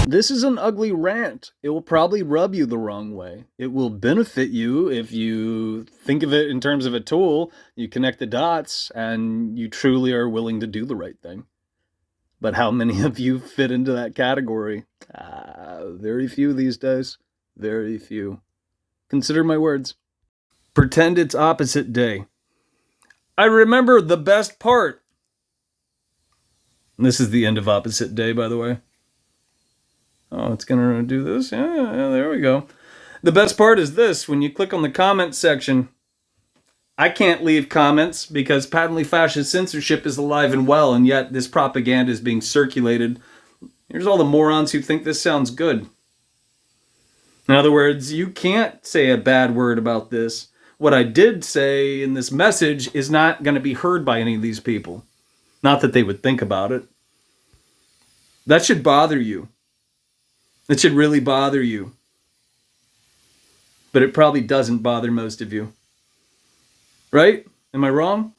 This is an ugly rant. It will probably rub you the wrong way. It will benefit you if you think of it in terms of a tool, you connect the dots, and you truly are willing to do the right thing. But how many of you fit into that category? Very few these days. Very few. Consider my words. Pretend it's opposite day. I remember the best part. And this is the end of opposite day, by the way. Oh, it's going to do this? Yeah, there we go. The best part is this. When you click on the comments section, I can't leave comments because patently fascist censorship is alive and well, and yet this propaganda is being circulated. Here's all the morons who think this sounds good. In other words, you can't say a bad word about this. What I did say in this message is not going to be heard by any of these people. Not that they would think about it. That should bother you. It should really bother you. But it probably doesn't bother most of you. Right? Am I wrong?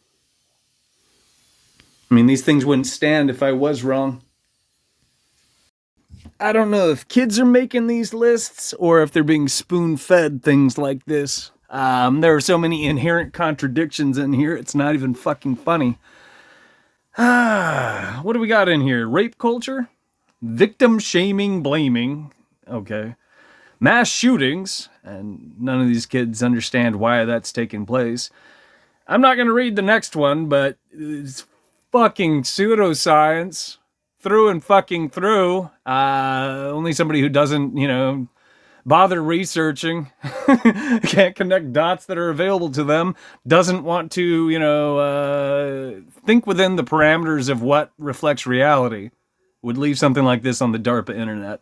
I mean, these things wouldn't stand if I was wrong. I don't know if kids are making these lists or if they're being spoon-fed things like this. There are so many inherent contradictions in here, it's not even fucking funny. What do we got in here? Rape culture? Victim shaming, blaming. Okay. Mass shootings, and none of these kids understand why that's taking place. I'm not going to read the next one, but it's fucking pseudoscience through and fucking through. Only somebody who doesn't, bother researching, can't connect dots that are available to them, doesn't want to, think within the parameters of what reflects reality, would leave something like this on the DARPA internet.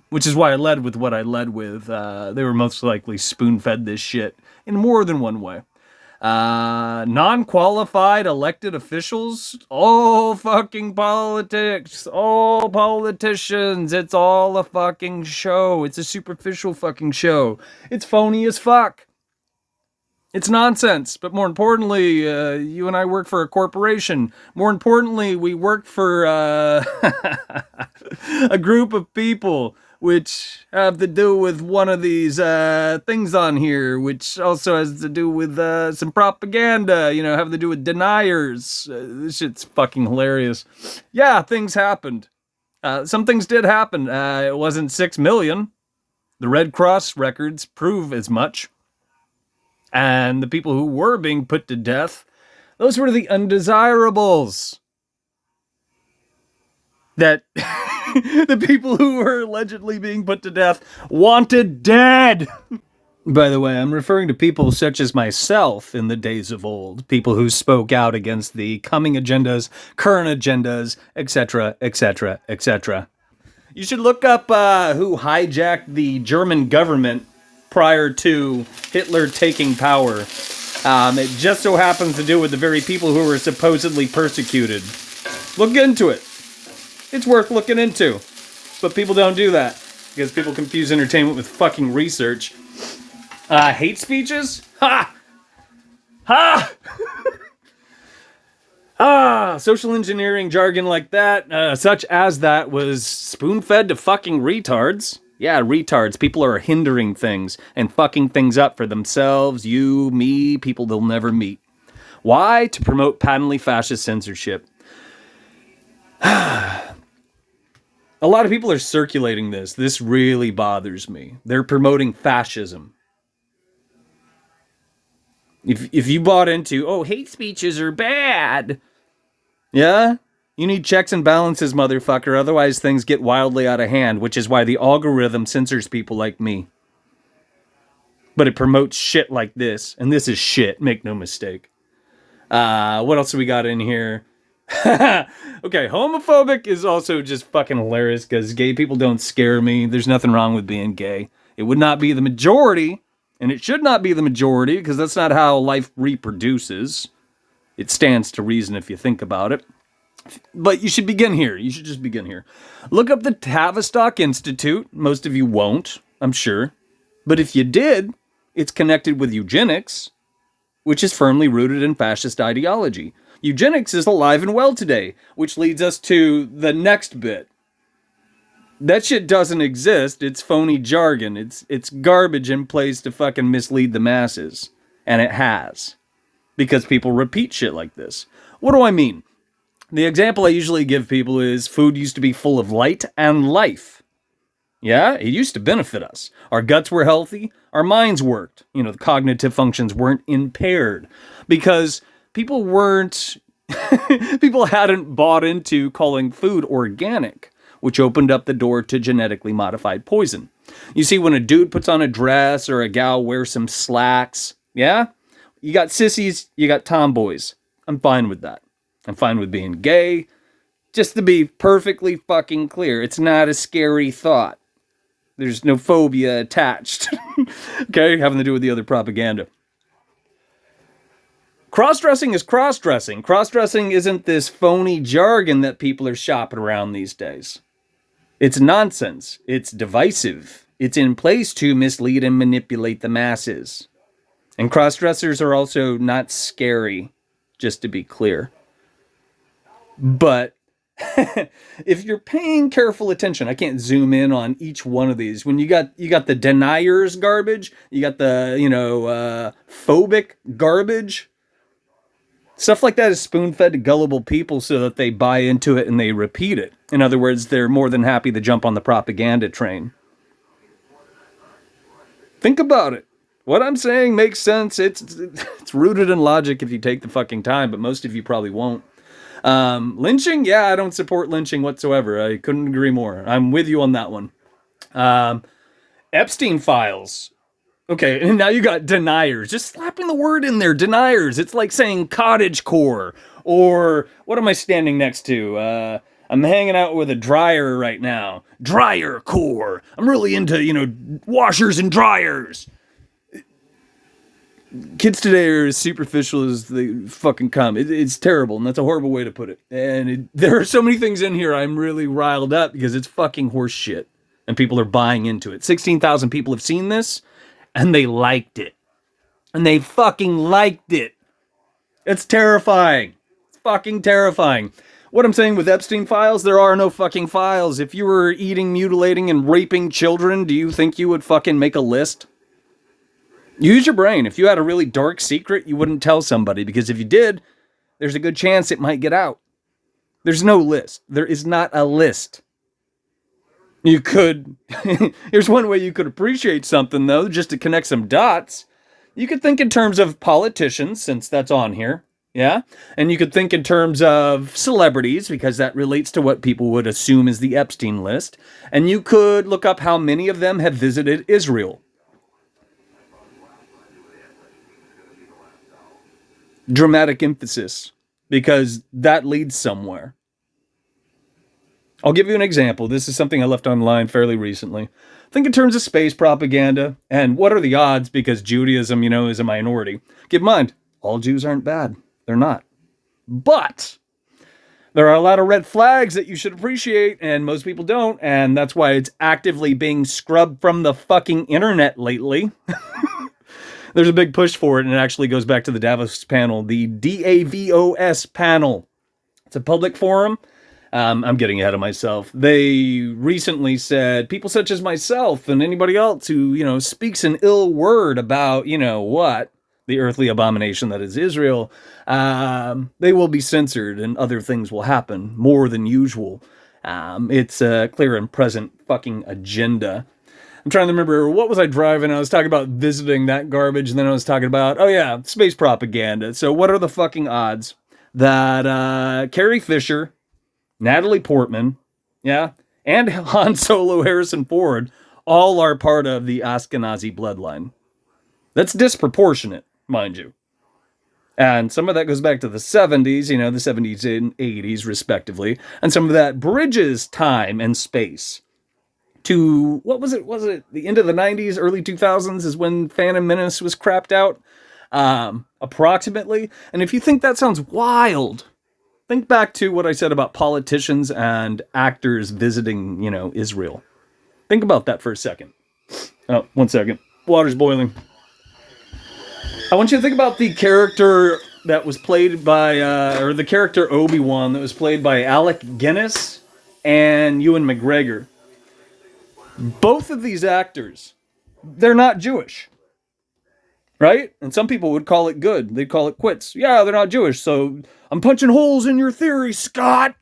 Which is why I led with what I led with. They were most likely spoon-fed this shit in more than one way. Non-qualified elected officials, all fucking politics, all politicians, it's all a fucking show. It's a superficial fucking show. It's phony as fuck. It's nonsense, but more importantly, you and I work for a corporation. More importantly, we work for a group of people which have to do with one of these things on here, which also has to do with some propaganda, have to do with deniers. This shit's fucking hilarious. Yeah, things happened. Some things did happen. It wasn't 6 million. The Red Cross records prove as much. And the people who were being put to death, those were the undesirables. That the people who were allegedly being put to death wanted dead. By the way, I'm referring to people such as myself in the days of old. People who spoke out against the coming agendas, current agendas, etc., etc., etc. You should look up who hijacked the German government prior to Hitler taking power. It just so happens to do with the very people who were supposedly persecuted. Look into it. It's worth looking into. But people don't do that. Because people confuse entertainment with fucking research. Hate speeches? Ha! Ha! Social engineering jargon like that, such as that, was spoon-fed to fucking retards. Yeah, retards. People are hindering things and fucking things up for themselves, you, me, people they'll never meet. Why? To promote patently fascist censorship. A lot of people are circulating this. This really bothers me. They're promoting fascism. If you bought into, hate speeches are bad. Yeah? You need checks and balances, motherfucker. Otherwise things get wildly out of hand, which is why the algorithm censors people like me. But it promotes shit like this. And this is shit, make no mistake. What else do we got in here? Okay, homophobic is also just fucking hilarious because gay people don't scare me. There's nothing wrong with being gay. It would not be the majority, and it should not be the majority because that's not how life reproduces. It stands to reason if you think about it. But you should begin here. You should just begin here. Look up the Tavistock Institute. Most of you won't, I'm sure. But if you did, it's connected with eugenics, which is firmly rooted in fascist ideology. Eugenics is alive and well today, which leads us to the next bit. That shit doesn't exist. It's phony jargon. It's garbage in place to fucking mislead the masses. And it has. Because people repeat shit like this. What do I mean? The example I usually give people is food used to be full of light and life. Yeah, it used to benefit us. Our guts were healthy. Our minds worked. You know, the cognitive functions weren't impaired. Because people weren't... people hadn't bought into calling food organic, which opened up the door to genetically modified poison. You see, when a dude puts on a dress or a gal wears some slacks, yeah? You got sissies, you got tomboys. I'm fine with that. I'm fine with being gay. Just to be perfectly fucking clear, it's not a scary thought. There's no phobia attached. Okay, having to do with the other propaganda. Cross-dressing is cross-dressing. Cross-dressing isn't this phony jargon that people are shopping around these days. It's nonsense. It's divisive. It's in place to mislead and manipulate the masses. And cross-dressers are also not scary, just to be clear. But if you're paying careful attention, I can't zoom in on each one of these. When you got the deniers garbage, you got the, phobic garbage. Stuff like that is spoon-fed to gullible people so that they buy into it and they repeat it. In other words, they're more than happy to jump on the propaganda train. Think about it. What I'm saying makes sense. It's rooted in logic if you take the fucking time, but most of you probably won't. Lynching? Yeah, I don't support lynching whatsoever. I couldn't agree more. I'm with you on that one. Epstein files. Okay, and now you got deniers. Just slapping the word in there, deniers. It's like saying cottagecore, or what am I standing next to? I'm hanging out with a dryer right now. Dryer core. I'm really into, washers and dryers. Kids today are as superficial as they fucking come. It's terrible, and that's a horrible way to put it. And there are so many things in here I'm really riled up because it's fucking horse shit, and people are buying into it. 16,000 people have seen this. And they liked it. And they fucking liked it. It's terrifying. It's fucking terrifying. What I'm saying with Epstein files, there are no fucking files. If you were eating, mutilating, and raping children, do you think you would fucking make a list? Use your brain. If you had a really dark secret, you wouldn't tell somebody. Because if you did, there's a good chance it might get out. There's no list. There is not a list. You could, here's one way you could appreciate something, though, just to connect some dots. You could think in terms of politicians, since that's on here, yeah? And you could think in terms of celebrities, because that relates to what people would assume is the Epstein list. And you could look up how many of them have visited Israel. Dramatic emphasis, because that leads somewhere. I'll give you an example. This is something I left online fairly recently. Think in terms of space propaganda, and what are the odds, because Judaism, is a minority. Keep in mind, all Jews aren't bad. They're not. But there are a lot of red flags that you should appreciate, and most people don't, and that's why it's actively being scrubbed from the fucking internet lately. There's a big push for it, and it actually goes back to the Davos panel, the DAVOS panel. It's a public forum. I'm getting ahead of myself. They recently said people such as myself and anybody else who, speaks an ill word about, what? The earthly abomination that is Israel, they will be censored and other things will happen more than usual. It's a clear and present fucking agenda. I'm trying to remember, what was I driving? I was talking about visiting that garbage, and then I was talking about, space propaganda. So what are the fucking odds that Carrie Fisher, Natalie Portman, and Han Solo Harrison Ford all are part of the Ashkenazi bloodline? That's disproportionate, mind you. And some of that goes back to the 70s, the 70s and 80s, respectively. And some of that bridges time and space to, what was it? Was it the end of the 90s, early 2000s is when Phantom Menace was crapped out? Approximately. And if you think that sounds wild, think back to what I said about politicians and actors visiting, Israel. Think about that for a second. Oh, 1 second. Water's boiling. I want you to think about the character that was played by, or the character Obi-Wan that was played by Alec Guinness and Ewan McGregor. Both of these actors, they're not Jewish, right? And some people would call it good. They'd call it quits. Yeah, they're not Jewish, so I'm punching holes in your theory, Scott.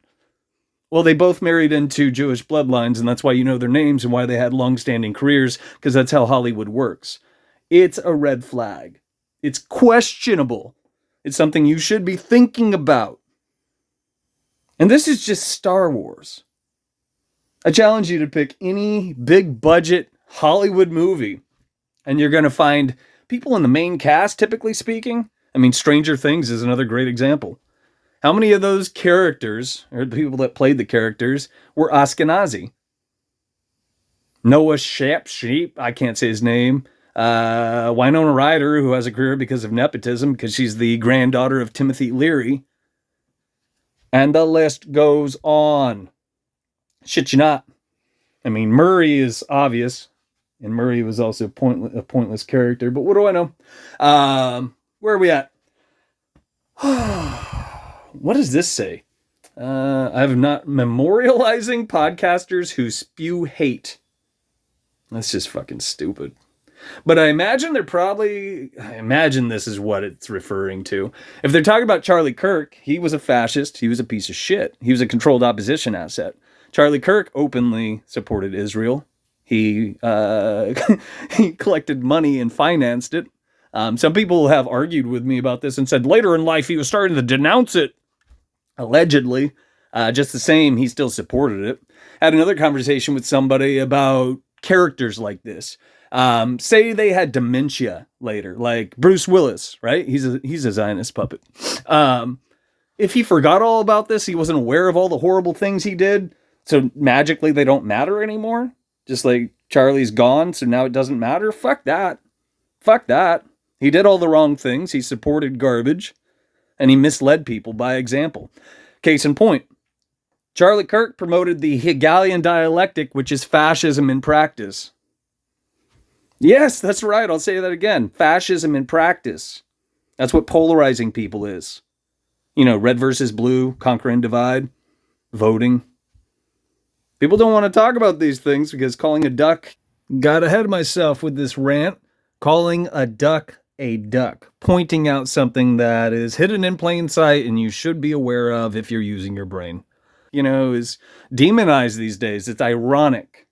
Well, they both married into Jewish bloodlines, and that's why you know their names and why they had long-standing careers, because that's how Hollywood works. It's a red flag. It's questionable. It's something you should be thinking about. And this is just Star Wars. I challenge you to pick any big budget Hollywood movie, and you're going to find people in the main cast, typically speaking. I mean, Stranger Things is another great example. How many of those characters, or the people that played the characters, were Ashkenazi? Noah Sheep, I can't say his name. Winona Ryder, who has a career because of nepotism, because she's the granddaughter of Timothy Leary. And the list goes on. Shit you not. I mean, Murray is obvious, and Murray was also a pointless character, but what do I know? Where are we at? What does this say? I'm not memorializing podcasters who spew hate. That's just fucking stupid. But I imagine this is what it's referring to. If they're talking about Charlie Kirk, he was a fascist. He was a piece of shit. He was a controlled opposition asset. Charlie Kirk openly supported Israel. He he collected money and financed it. Some people have argued with me about this and said later in life he was starting to denounce it. Allegedly. Just the same, he still supported it. Had another conversation with somebody about characters like this. Say they had dementia later, like Bruce Willis, right? He's a Zionist puppet. If he forgot all about this, he wasn't aware of all the horrible things he did, so magically they don't matter anymore. Just like Charlie's gone, so now it doesn't matter. Fuck that. Fuck that. He did all the wrong things. He supported garbage, and he misled people by example. Case in point, Charlie Kirk promoted the Hegelian dialectic, which is fascism in practice. Yes, that's right. I'll say that again. Fascism in practice. That's what polarizing people is. You know, red versus blue, conquer and divide, voting. People don't want to talk about these things because calling a duck... Got ahead of myself with this rant. Calling a duck, pointing out something that is hidden in plain sight and you should be aware of if you're using your brain. You know, is demonized these days. It's ironic.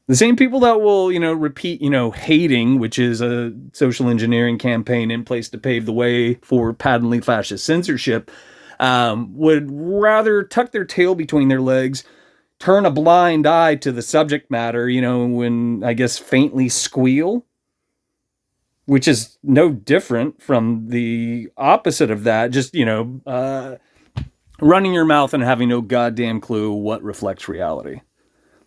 The same people that will, repeat, hating, which is a social engineering campaign in place to pave the way for patently fascist censorship, would rather tuck their tail between their legs, turn a blind eye to the subject matter, when, I guess, faintly squeal, which is no different from the opposite of that. Just, running your mouth and having no goddamn clue what reflects reality.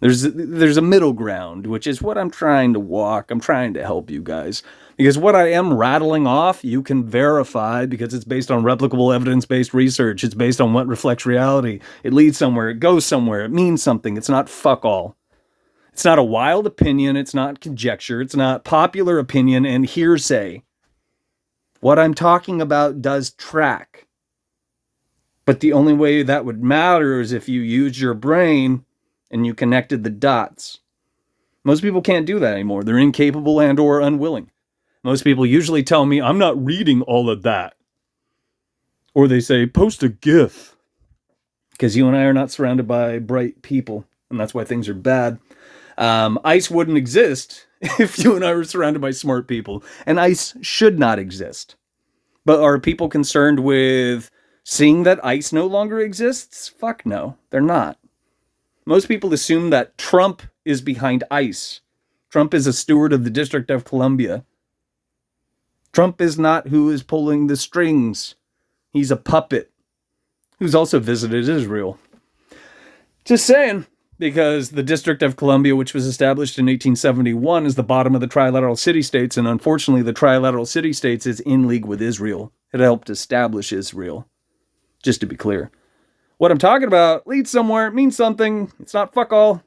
There's a middle ground, which is what I'm trying to walk. I'm trying to help you guys. Because what I am rattling off, you can verify because it's based on replicable evidence-based research. It's based on what reflects reality. It leads somewhere. It goes somewhere. It means something. It's not fuck all. It's not a wild opinion. It's not conjecture. It's not popular opinion and hearsay. What I'm talking about does track. But the only way that would matter is if you used your brain and you connected the dots. Most people can't do that anymore. They're incapable and or unwilling. Most people usually tell me, I'm not reading all of that. Or they say, post a GIF. Because you and I are not surrounded by bright people. And that's why things are bad. ICE wouldn't exist if you and I were surrounded by smart people. And ICE should not exist. But are people concerned with seeing that ICE no longer exists? Fuck no, they're not. Most people assume that Trump is behind ICE. Trump is a steward of the District of Columbia. Trump is not who is pulling the strings. He's a puppet who's also visited Israel. Just saying, because the District of Columbia, which was established in 1871, is the bottom of the trilateral city-states, and unfortunately the trilateral city-states is in league with Israel. It helped establish Israel, just to be clear. What I'm talking about leads somewhere, means something. It's not fuck all.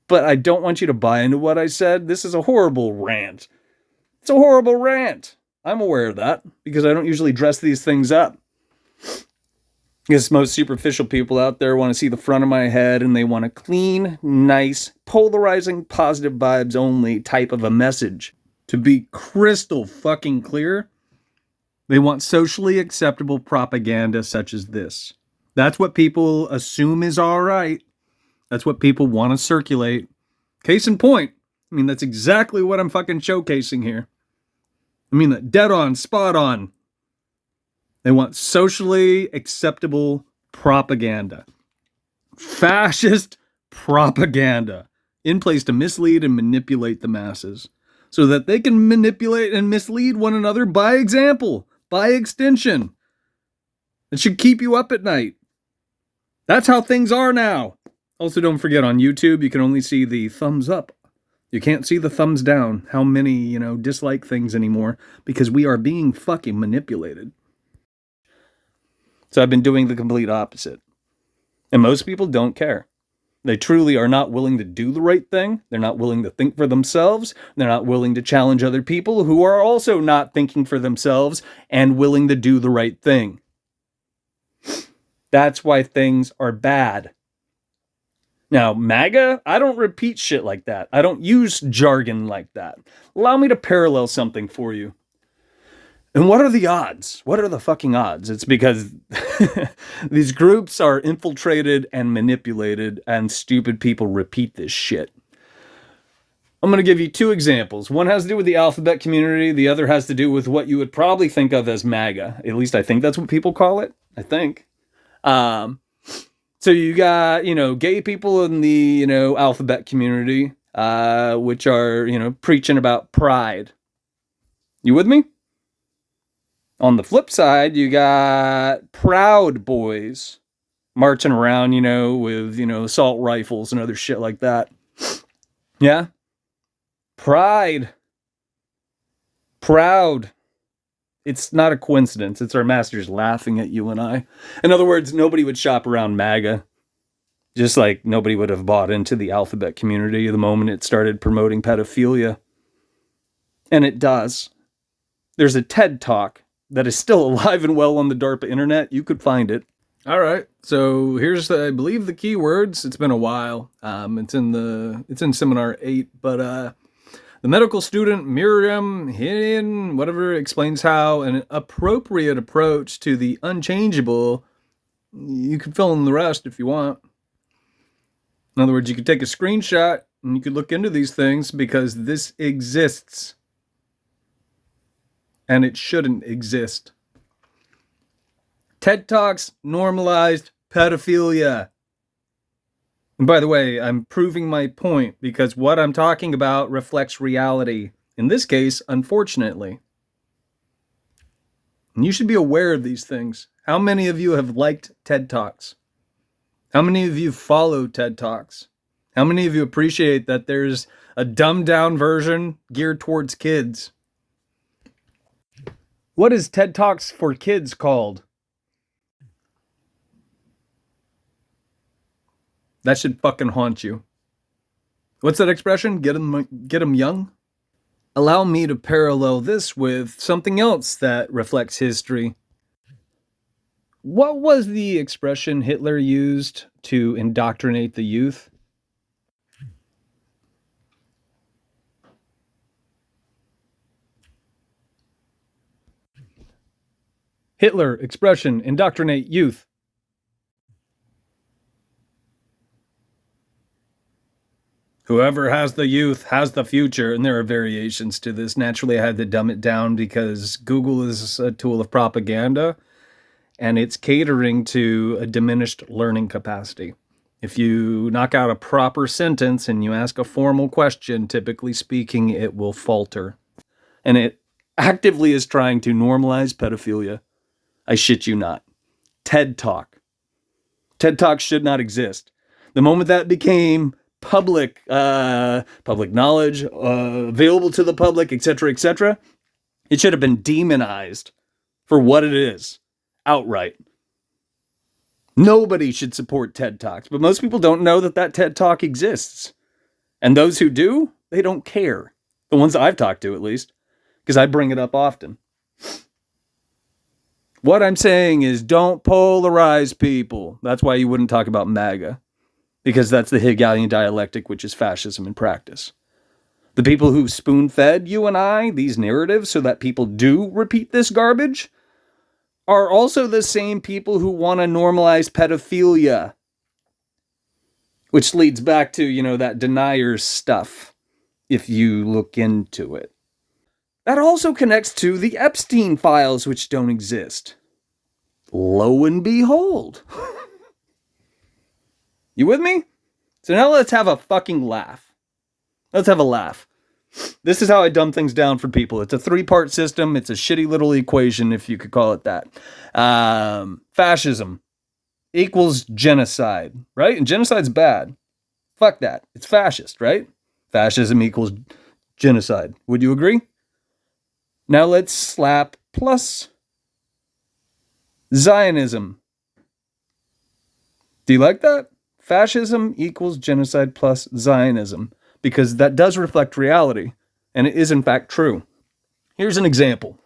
But I don't want you to buy into what I said. This is a horrible rant. It's a horrible rant. I'm aware of that because I don't usually dress these things up. Because most superficial people out there want to see the front of my head and they want a clean, nice, polarizing, positive vibes only type of a message. To be crystal fucking clear, they want socially acceptable propaganda such as this. That's what people assume is all right. That's what people want to circulate. Case in point, I mean, that's exactly what I'm fucking showcasing here. I mean, that dead on, spot on. They want socially acceptable propaganda. Fascist propaganda in place to mislead and manipulate the masses so that they can manipulate and mislead one another by example, by extension. It should keep you up at night. That's how things are now. Also, don't forget on YouTube, you can only see the thumbs up. You can't see the thumbs down, how many, dislike things anymore, because we are being fucking manipulated. So I've been doing the complete opposite. And most people don't care. They truly are not willing to do the right thing. They're not willing to think for themselves. They're not willing to challenge other people who are also not thinking for themselves and willing to do the right thing. That's why things are bad. Now, MAGA, I don't repeat shit like that. I don't use jargon like that. Allow me to parallel something for you. And what are the odds? What are the fucking odds? It's because these groups are infiltrated and manipulated, and stupid people repeat this shit. I'm going to give you two examples. One has to do with the alphabet community. The other has to do with what you would probably think of as MAGA. At least I think that's what people call it. I think. So you got, gay people in the, alphabet community, which are, preaching about pride. You with me? On the flip side, you got Proud Boys marching around, with, assault rifles and other shit like that. Yeah? Pride. Proud. It's not a coincidence. It's our masters laughing at you and I. In other words, nobody would shop around MAGA. Just like nobody would have bought into the alphabet community the moment it started promoting pedophilia. And it does. There's a TED Talk that is still alive and well on the DARPA internet. You could find it. All right. So here's, I believe, the keywords. It's been a while. It's in seminar 8, but the medical student Miriam Hin, whatever, explains how an appropriate approach to the unchangeable. You can fill in the rest if you want. In other words, you could take a screenshot and you could look into these things because this exists. And it shouldn't exist. TED Talks normalized pedophilia. And by the way, I'm proving my point because what I'm talking about reflects reality. In this case, unfortunately. And you should be aware of these things. How many of you have liked TED Talks? How many of you follow TED Talks? How many of you appreciate that there's a dumbed down version geared towards kids? What is TED Talks for kids called? That should fucking haunt you. What's that expression? Get 'em young? Allow me to parallel this with something else that reflects history. What was the expression Hitler used to indoctrinate the youth? Hitler, expression, indoctrinate youth. Whoever has the youth has the future, and there are variations to this. Naturally, I had to dumb it down because Google is a tool of propaganda, and it's catering to a diminished learning capacity. If you knock out a proper sentence and you ask a formal question, typically speaking, it will falter. And it actively is trying to normalize pedophilia. I shit you not. TED Talk. TED Talk should not exist. The moment that became public knowledge, available to the public, etc., it should have been demonized for what it is, outright. Nobody should support TED Talks, but most people don't know that TED Talk exists. And those who do, they don't care. The ones I've talked to, at least, because I bring it up often. What I'm saying is don't polarize people. That's why you wouldn't talk about MAGA, because that's the Hegelian dialectic, which is fascism in practice. The people who spoon-fed you and I these narratives so that people do repeat this garbage are also the same people who want to normalize pedophilia, which leads back to, that deniers stuff, if you look into it. That also connects to the Epstein files, which don't exist. Lo and behold. You with me? So now let's have a fucking laugh. Let's have a laugh. This is how I dumb things down for people. It's a 3-part system. It's a shitty little equation, if you could call it that. Fascism equals genocide, right? And genocide's bad. Fuck that. It's fascist, right? Fascism equals genocide. Would you agree? Now let's slap plus Zionism. Do you like that? Fascism equals genocide plus Zionism, because that does reflect reality, and it is in fact true. Here's an example.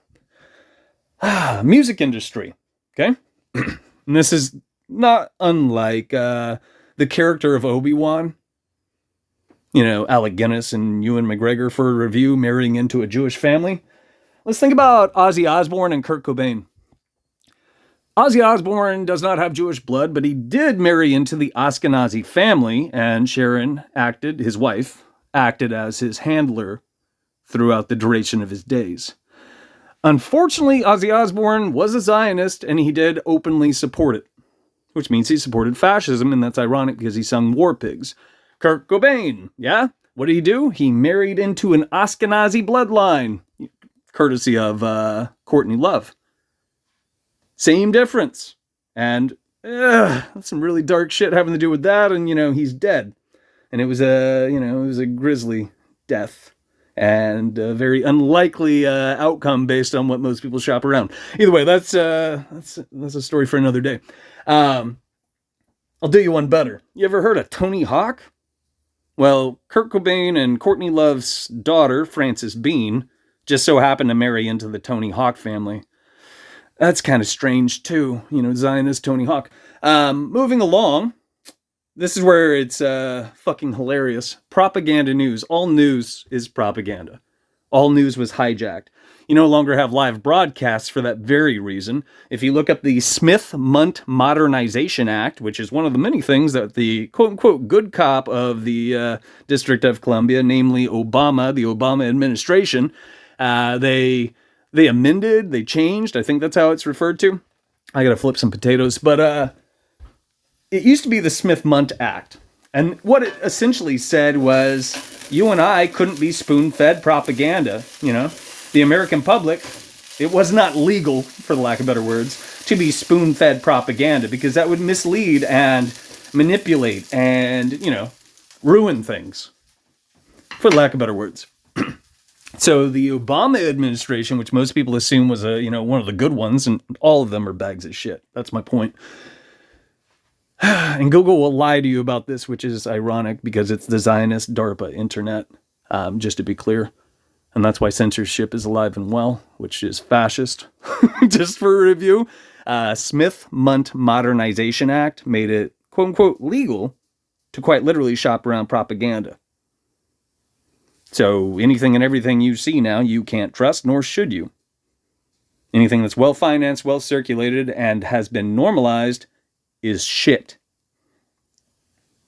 Music industry, okay? And this is not unlike the character of Obi-Wan. Alec Guinness and Ewan McGregor for a review, marrying into a Jewish family. Let's think about Ozzy Osbourne and Kurt Cobain. Ozzy Osbourne does not have Jewish blood, but he did marry into the Ashkenazi family, and Sharon, his wife, acted as his handler throughout the duration of his days. Unfortunately, Ozzy Osbourne was a Zionist, and he did openly support it, which means he supported fascism, and that's ironic because he sung War Pigs. Kurt Cobain, yeah? What did he do? He married into an Ashkenazi bloodline, courtesy of Courtney Love. Same difference. And that's some really dark shit having to do with that, and he's dead. And it was a grisly death. And a very unlikely outcome based on what most people shop around. Either way, that's a story for another day. I'll do you one better. You ever heard of Tony Hawk? Well, Kurt Cobain and Courtney Love's daughter, Frances Bean, just so happened to marry into the Tony Hawk family. That's kind of strange too, Zionist Tony Hawk. Moving along, this is where it's fucking hilarious. Propaganda news. All news is propaganda. All news was hijacked. You no longer have live broadcasts for that very reason. If you look up the Smith-Mundt Modernization Act, which is one of the many things that the quote-unquote good cop of the District of Columbia, namely Obama, the Obama administration, they amended, they changed. I think that's how it's referred to. I gotta flip some potatoes. But it used to be the Smith-Mundt Act. And what it essentially said was, you and I couldn't be spoon-fed propaganda, The American public, it was not legal, for the lack of better words, to be spoon-fed propaganda, because that would mislead and manipulate and, ruin things, for the lack of better words. So the Obama administration, which most people assume was one of the good ones, and all of them are bags of shit. That's my point. And Google will lie to you about this, which is ironic because it's the Zionist DARPA internet, just to be clear. And that's why censorship is alive and well, which is fascist. Just for a review, Smith-Mundt Modernization Act made it, quote unquote, legal to quite literally shop around propaganda. So anything and everything you see now, you can't trust, nor should you. Anything that's well-financed, well-circulated, and has been normalized is shit.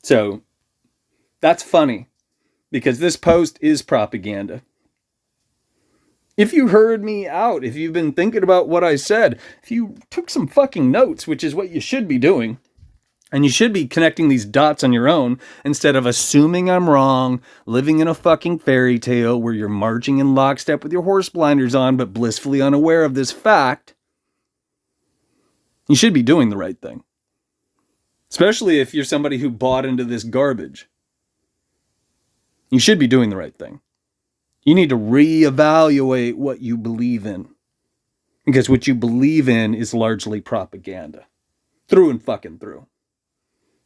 So that's funny, because this post is propaganda. If you heard me out, if you've been thinking about what I said, if you took some fucking notes, which is what you should be doing, and you should be connecting these dots on your own instead of assuming I'm wrong, living in a fucking fairy tale where you're marching in lockstep with your horse blinders on but blissfully unaware of this fact, you should be doing the right thing. Especially if you're somebody who bought into this garbage. You should be doing the right thing. You need to reevaluate what you believe in. Because what you believe in is largely propaganda. Through and fucking through.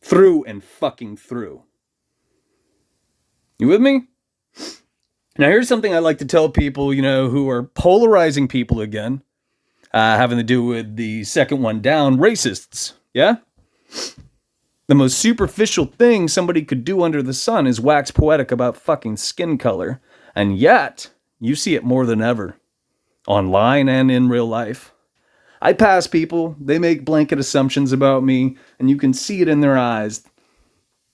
Through and fucking through. You with me? Now here's something I like to tell people, who are polarizing people again. having to do with the second one down, racists. Yeah? The most superficial thing somebody could do under the sun is wax poetic about fucking skin color. And yet, you see it more than ever, online and in real life. I pass people, they make blanket assumptions about me, and you can see it in their eyes.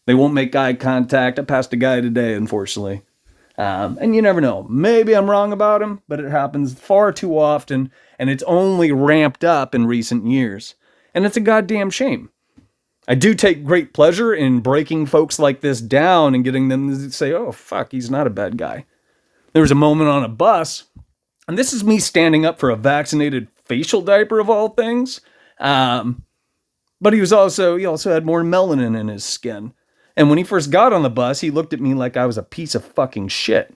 They won't make eye contact. I passed a guy today, unfortunately. And you never know. Maybe I'm wrong about him, but it happens far too often, and it's only ramped up in recent years. And it's a goddamn shame. I do take great pleasure in breaking folks like this down and getting them to say, oh, fuck, he's not a bad guy. There was a moment on a bus, and this is me standing up for a vaccinated facial diaper of all things. But he also had more melanin in his skin. And when he first got on the bus, he looked at me like I was a piece of fucking shit.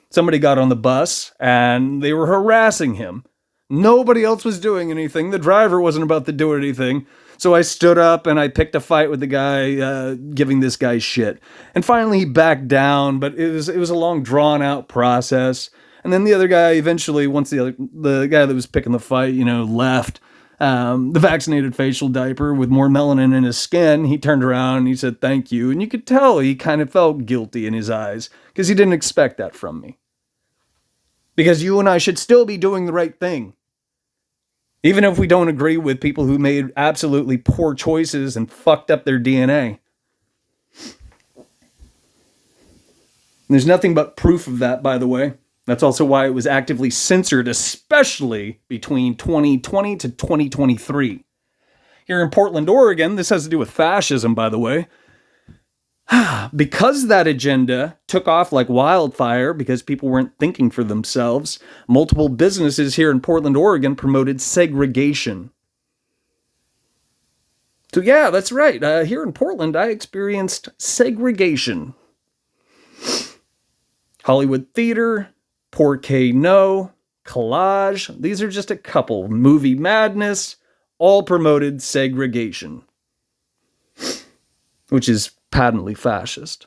Somebody got on the bus and they were harassing him. Nobody else was doing anything. The driver wasn't about to do anything. So I stood up and I picked a fight with the guy giving this guy shit. And finally he backed down, but it was a long drawn out process. And then the other guy eventually, once the guy that was picking the fight, left, the vaccinated facial diaper with more melanin in his skin, he turned around and he said, thank you. And you could tell he kind of felt guilty in his eyes because he didn't expect that from me. Because you and I should still be doing the right thing. Even if we don't agree with people who made absolutely poor choices and fucked up their DNA. There's nothing but proof of that, by the way. That's also why it was actively censored, especially between 2020 to 2023. Here in Portland, Oregon, this has to do with fascism, by the way. Because that agenda took off like wildfire because people weren't thinking for themselves, multiple businesses here in Portland, Oregon promoted segregation. So yeah, that's right. Here in Portland, I experienced segregation. Hollywood Theater, Porqué No, Collage, these are just a couple. Movie Madness, all promoted segregation. Which is patently fascist.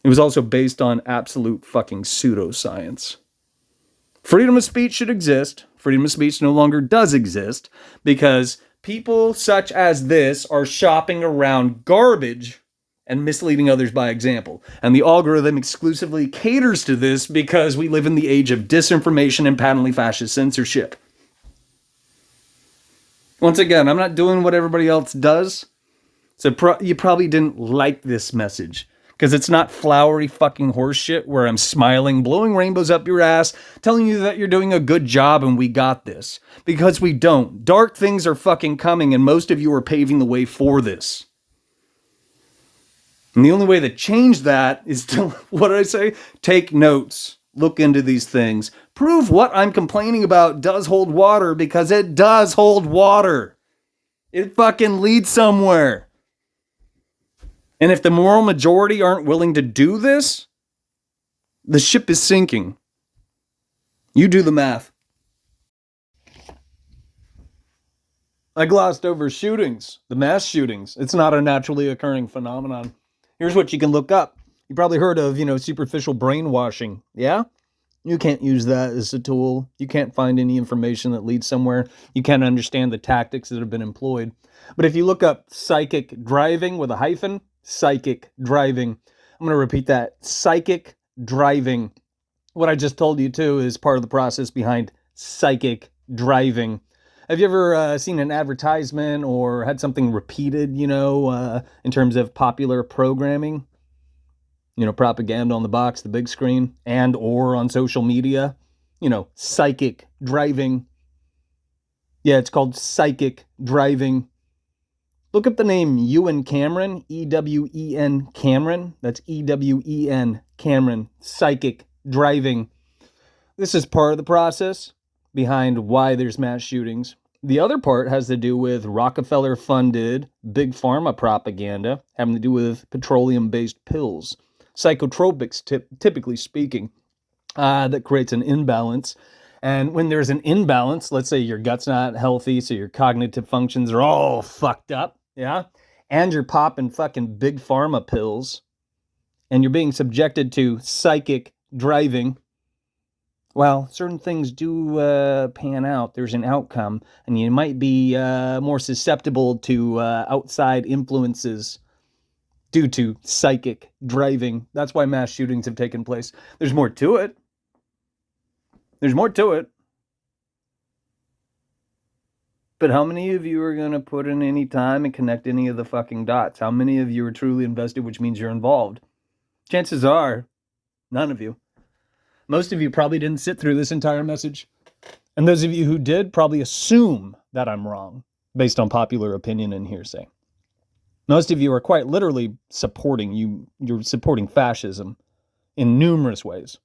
It was also based on absolute fucking pseudoscience. Freedom of speech should exist. Freedom of speech no longer does exist because people such as this are shopping around garbage and misleading others by example. And the algorithm exclusively caters to this because we live in the age of disinformation and patently fascist censorship. Once again, I'm not doing what everybody else does. So you probably didn't like this message because it's not flowery fucking horseshit where I'm smiling, blowing rainbows up your ass, telling you that you're doing a good job and we got this. Because we don't. Dark things are fucking coming and most of you are paving the way for this. And the only way to change that is to, what did I say? Take notes. Look into these things. Prove what I'm complaining about does hold water because it does hold water. It fucking leads somewhere. And if the moral majority aren't willing to do this, the ship is sinking. You do the math. I glossed over shootings, the mass shootings. It's not a naturally occurring phenomenon. Here's what you can look up. You probably heard of, superficial brainwashing. Yeah? You can't use that as a tool. You can't find any information that leads somewhere. You can't understand the tactics that have been employed. But if you look up psychic driving with a hyphen, psychic driving. I'm going to repeat that. Psychic driving. What I just told you, too, is part of the process behind psychic driving. Have you ever seen an advertisement or had something repeated, in terms of popular programming? Propaganda on the box, the big screen, and or on social media. Psychic driving. Yeah, it's called psychic driving. Look up the name Ewen Cameron, E-W-E-N Cameron. That's E-W-E-N Cameron, psychic driving. This is part of the process behind why there's mass shootings. The other part has to do with Rockefeller-funded big pharma propaganda having to do with petroleum-based pills, psychotropics, typically speaking, that creates an imbalance. And when there's an imbalance, let's say your gut's not healthy, so your cognitive functions are all fucked up. Yeah. And you're popping fucking big pharma pills and you're being subjected to psychic driving. While certain things do pan out, there's an outcome, and you might be more susceptible to outside influences due to psychic driving. That's why mass shootings have taken place. There's more to it. There's more to it. But how many of you are going to put in any time and connect any of the fucking dots? How many of you are truly invested, which means you're involved? Chances are, none of you. Most of you probably didn't sit through this entire message. And those of you who did probably assume that I'm wrong based on popular opinion and hearsay. Most of you are quite literally you're supporting fascism in numerous ways.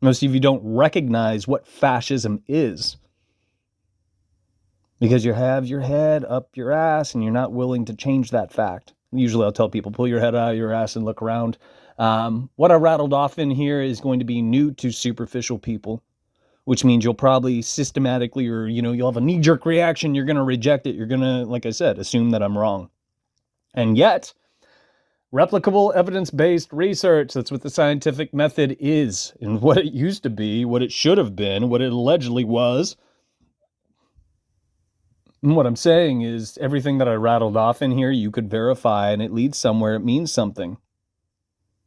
Most of you don't recognize what fascism is because you have your head up your ass and you're not willing to change that fact. Usually I'll tell people, pull your head out of your ass and look around. What I rattled off in here is going to be new to superficial people, which means you'll probably systematically, or, you'll have a knee-jerk reaction. You're going to reject it. You're going to, like I said, assume that I'm wrong. And yet, replicable evidence-based research, that's what the scientific method is, and what it used to be, what it should have been, what it allegedly was. And what I'm saying is everything that I rattled off in here, you could verify, and it leads somewhere. It means something.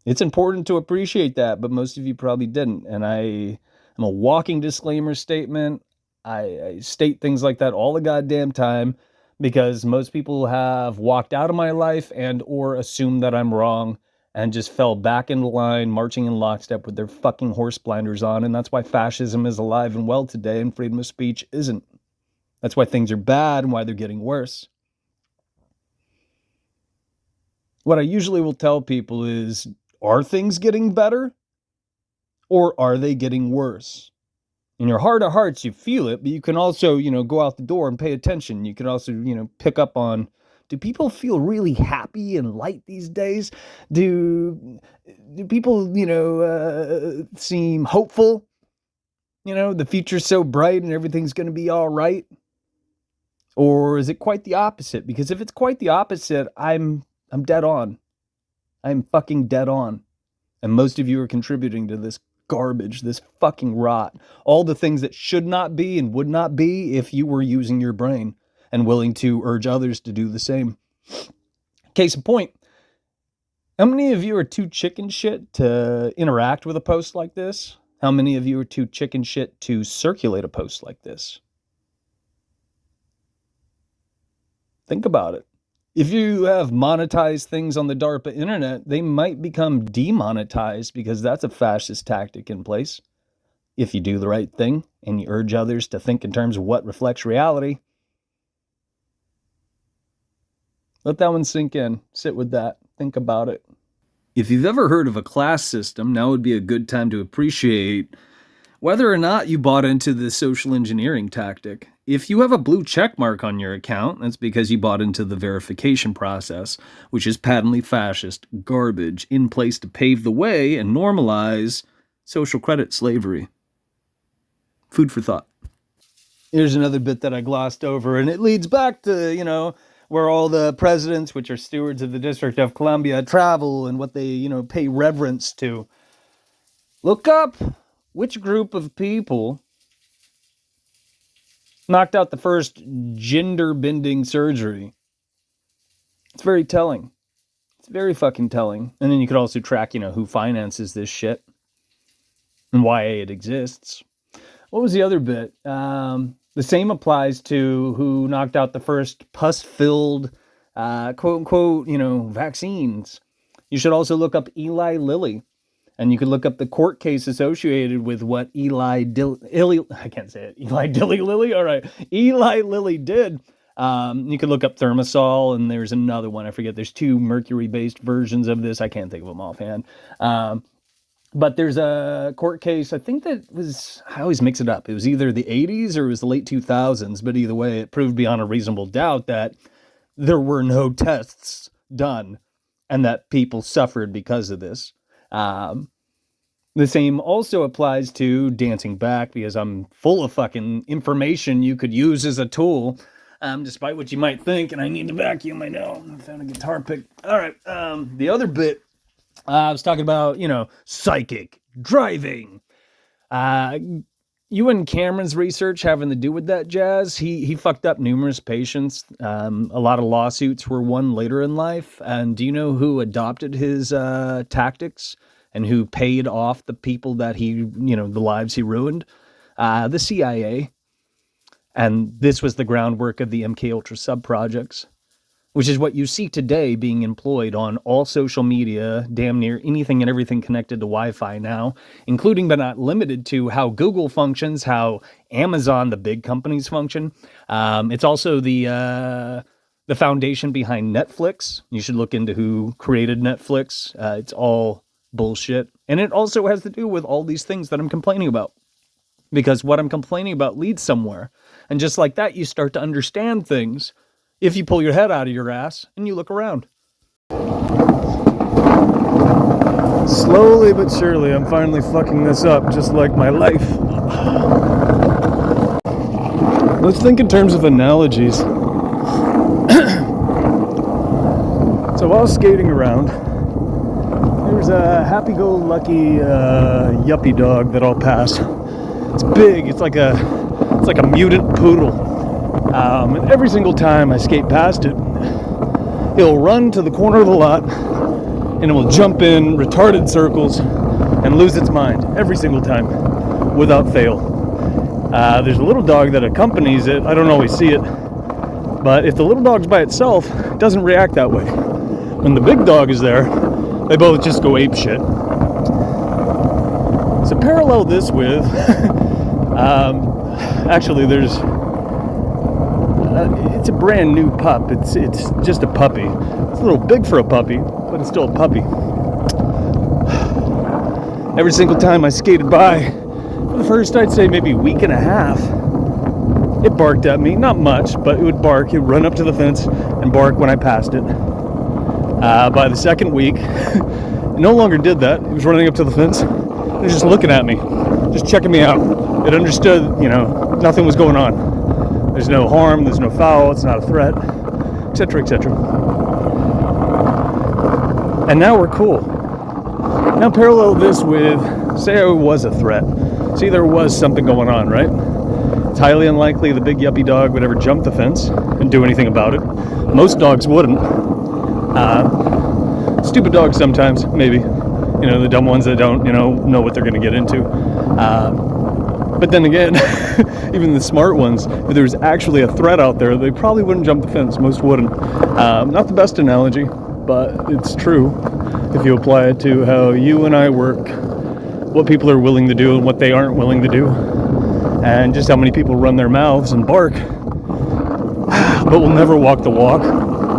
It's important to appreciate that, but most of you probably didn't. And I'm a walking disclaimer statement. I state things like that all the goddamn time because most people have walked out of my life and or assumed that I'm wrong and just fell back into line, marching in lockstep with their fucking horse blinders on. And that's why fascism is alive and well today and freedom of speech isn't. That's why things are bad and why they're getting worse. What I usually will tell people is, are things getting better or are they getting worse? In your heart of hearts, you feel it, but you can also, go out the door and pay attention. You can also, pick up on, do people feel really happy and light these days? Do people, seem hopeful? The future's so bright and everything's going to be all right? Or is it quite the opposite? Because if it's quite the opposite, I'm dead on. I'm fucking dead on. And most of you are contributing to this garbage, this fucking rot. All the things that should not be and would not be if you were using your brain and willing to urge others to do the same. Case in point, how many of you are too chicken shit to interact with a post like this? How many of you are too chicken shit to circulate a post like this? Think about it. If you have monetized things on the DARPA internet, they might become demonetized because that's a fascist tactic in place. If you do the right thing and you urge others to think in terms of what reflects reality. Let that one sink in. Sit with that. Think about it. If you've ever heard of a class system, now would be a good time to appreciate whether or not you bought into the social engineering tactic. If you have a blue check mark on your account, that's because you bought into the verification process, which is patently fascist garbage in place to pave the way and normalize social credit slavery. Food for thought. Here's another bit that I glossed over, and it leads back to, where all the presidents, which are stewards of the District of Columbia, travel and what they, pay reverence to. Look up which group of people knocked out the first gender-bending surgery. It's very telling. It's very fucking telling. And then you could also track, who finances this shit and why it exists. What was the other bit? The same applies to who knocked out the first pus-filled, quote-unquote, vaccines. You should also look up Eli Lilly. And you could look up the court case associated with what Eli Lilly did. You could look up Thermosol, and there's another one. I forget. There's two mercury-based versions of this. I can't think of them offhand. But there's a court case. I think that was, I always mix it up. It was either the 80s or it was the late 2000s. But either way, it proved beyond a reasonable doubt that there were no tests done and that people suffered because of this. The same also applies to dancing back, because I'm full of fucking information you could use as a tool, despite what you might think. And I need to vacuum. I know. I found a guitar pick. All right. The other bit, I was talking about, psychic driving. Ewan Cameron's research having to do with that jazz, he fucked up numerous patients. A lot of lawsuits were won later in life. And do you know who adopted his tactics and who paid off the people that the lives he ruined? The CIA. And this was the groundwork of the MKUltra sub-projects, which is what you see today being employed on all social media, damn near anything and everything connected to Wi-Fi now, including but not limited to how Google functions, how Amazon, the big companies, function. It's also the foundation behind Netflix. You should look into who created Netflix. It's all bullshit. And it also has to do with all these things that I'm complaining about. Because what I'm complaining about leads somewhere. And just like that, you start to understand things if you pull your head out of your ass and you look around. Slowly but surely, I'm finally fucking this up, just like my life. Let's think in terms of analogies. So while skating around, there's a happy-go-lucky yuppie dog that I'll pass. It's big. It's like a mutant poodle. And every single time I skate past it, it'll run to the corner of the lot and it will jump in retarded circles and lose its mind every single time without fail. There's a little dog that accompanies it. I don't always see it, but if the little dog's by itself, it doesn't react that way. When the big dog is there, they both just go ape shit. So parallel this with actually there's it's a brand new pup. It's just a puppy. It's a little big for a puppy, but it's still a puppy. Every single time I skated by, for the first, I'd say maybe week and a half, it barked at me. Not much, but it would bark. It would run up to the fence and bark when I passed it. By the second week, it no longer did that. It was running up to the fence. It was just looking at me, just checking me out. It understood, nothing was going on. There's no harm, there's no foul, it's not a threat, etc., etc. And now we're cool. Now parallel this with, say I was a threat. See, there was something going on, right? It's highly unlikely the big yuppie dog would ever jump the fence and do anything about it. Most dogs wouldn't. Stupid dogs sometimes, maybe. The dumb ones that don't, know what they're going to get into. But then again, even the smart ones, if there was actually a threat out there, they probably wouldn't jump the fence. Most wouldn't. Not the best analogy, but it's true if you apply it to how you and I work, what people are willing to do and what they aren't willing to do, and just how many people run their mouths and bark, but will never walk the walk.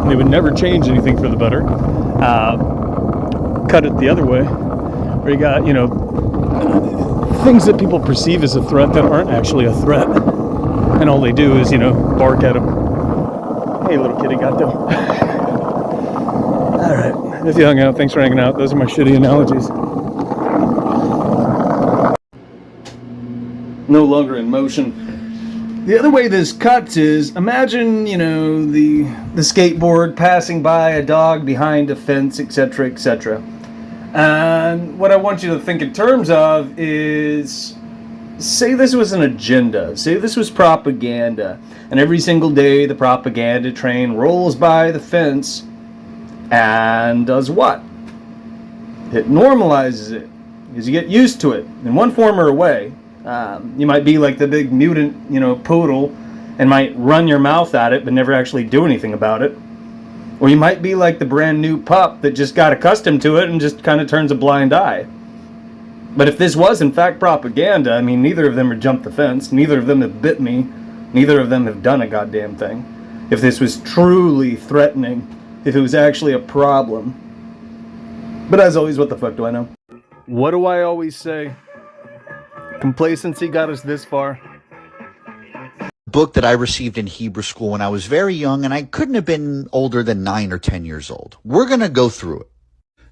They would never change anything for the better. Cut it the other way, where you got, things that people perceive as a threat that aren't actually a threat, and all they do is, bark at them. Hey, little kitty gato. All right, if you hung out, thanks for hanging out. Those are my shitty analogies. No longer in motion. The other way this cuts is, imagine, the skateboard passing by a dog behind a fence, etc., etc. And what I want you to think in terms of is, say this was an agenda, say this was propaganda, and every single day the propaganda train rolls by the fence and does what? It normalizes it, because you get used to it in one form or a way. You might be like the big mutant, poodle, and might run your mouth at it but never actually do anything about it. Or you might be like the brand new pup that just got accustomed to it and just kind of turns a blind eye. But if this was in fact propaganda, neither of them have jumped the fence, neither of them have bit me, neither of them have done a goddamn thing. If this was truly threatening, if it was actually a problem. But as always, what the fuck do I know? What do I always say? Complacency got us this far. Book that I received in Hebrew school when I was very young, and I couldn't have been older than 9 or 10 years old. We're going to go through it.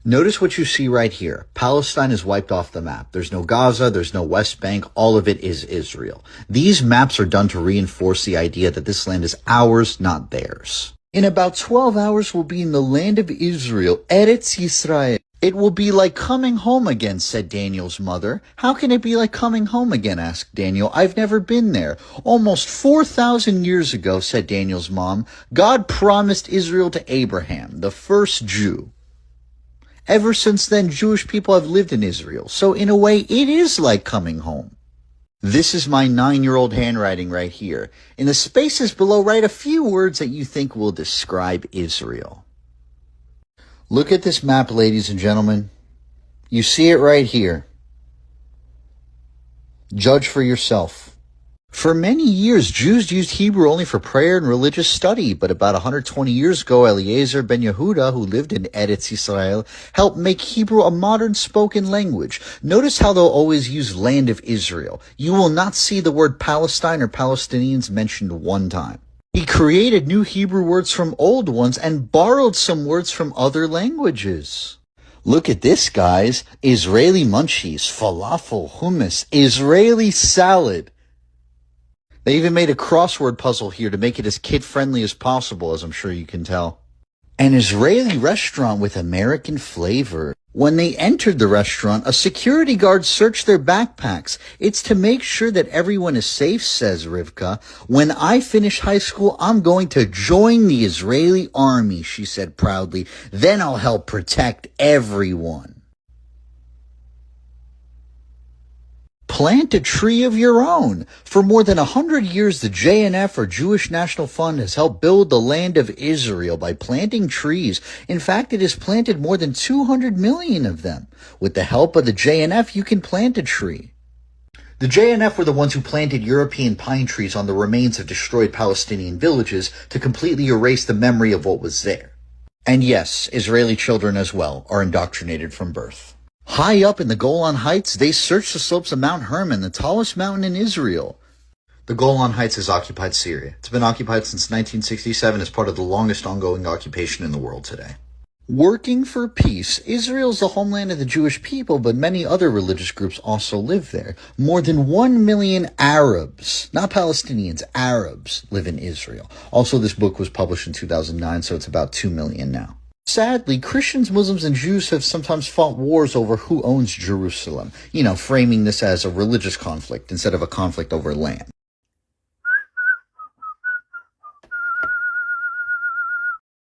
Notice what you see right here. Palestine is wiped off the map. There's no Gaza, there's no West Bank, all of it is Israel. These maps are done to reinforce the idea that this land is ours, not theirs. In about 12 hours, we'll be in the land of Israel, Eretz Yisrael. It will be like coming home again, said Daniel's mother. How can it be like coming home again, asked Daniel. I've never been there. Almost 4,000 years ago, said Daniel's mom, God promised Israel to Abraham, the first Jew. Ever since then, Jewish people have lived in Israel, so in a way, it is like coming home. This is my 9-year-old handwriting right here. In the spaces below, write a few words that you think will describe Israel. Look at this map, ladies and gentlemen. You see it right here. Judge for yourself. For many years, Jews used Hebrew only for prayer and religious study, but about 120 years ago, Eliezer ben Yehuda, who lived in Eretz Israel, helped make Hebrew a modern spoken language. Notice how they'll always use land of Israel. You will not see the word Palestine or Palestinians mentioned one time. He created new Hebrew words from old ones and borrowed some words from other languages. Look at this, guys. Israeli munchies, falafel, hummus, Israeli salad. They even made a crossword puzzle here to make it as kid-friendly as possible, as I'm sure you can tell. An Israeli restaurant with American flavor. When they entered the restaurant, a security guard searched their backpacks. It's to make sure that everyone is safe, says Rivka. When I finish high school, I'm going to join the Israeli army, she said proudly. Then I'll help protect everyone. Plant a tree of your own. For more than 100 years, the JNF, or Jewish National Fund, has helped build the land of Israel by planting trees. In fact, it has planted more than 200 million of them. With the help of the JNF, you can plant a tree. The JNF were the ones who planted European pine trees on the remains of destroyed Palestinian villages to completely erase the memory of what was there. And yes, Israeli children as well are indoctrinated from birth. High up in the Golan Heights, they searched the slopes of Mount Hermon, the tallest mountain in Israel. The Golan Heights has occupied Syria. It's been occupied since 1967 as part of the longest ongoing occupation in the world today. Working for peace, Israel's the homeland of the Jewish people, but many other religious groups also live there. More than 1 million Arabs, not Palestinians, Arabs, live in Israel. Also, this book was published in 2009, so it's about 2 million now. Sadly, Christians, Muslims, and Jews have sometimes fought wars over who owns Jerusalem, framing this as a religious conflict instead of a conflict over land.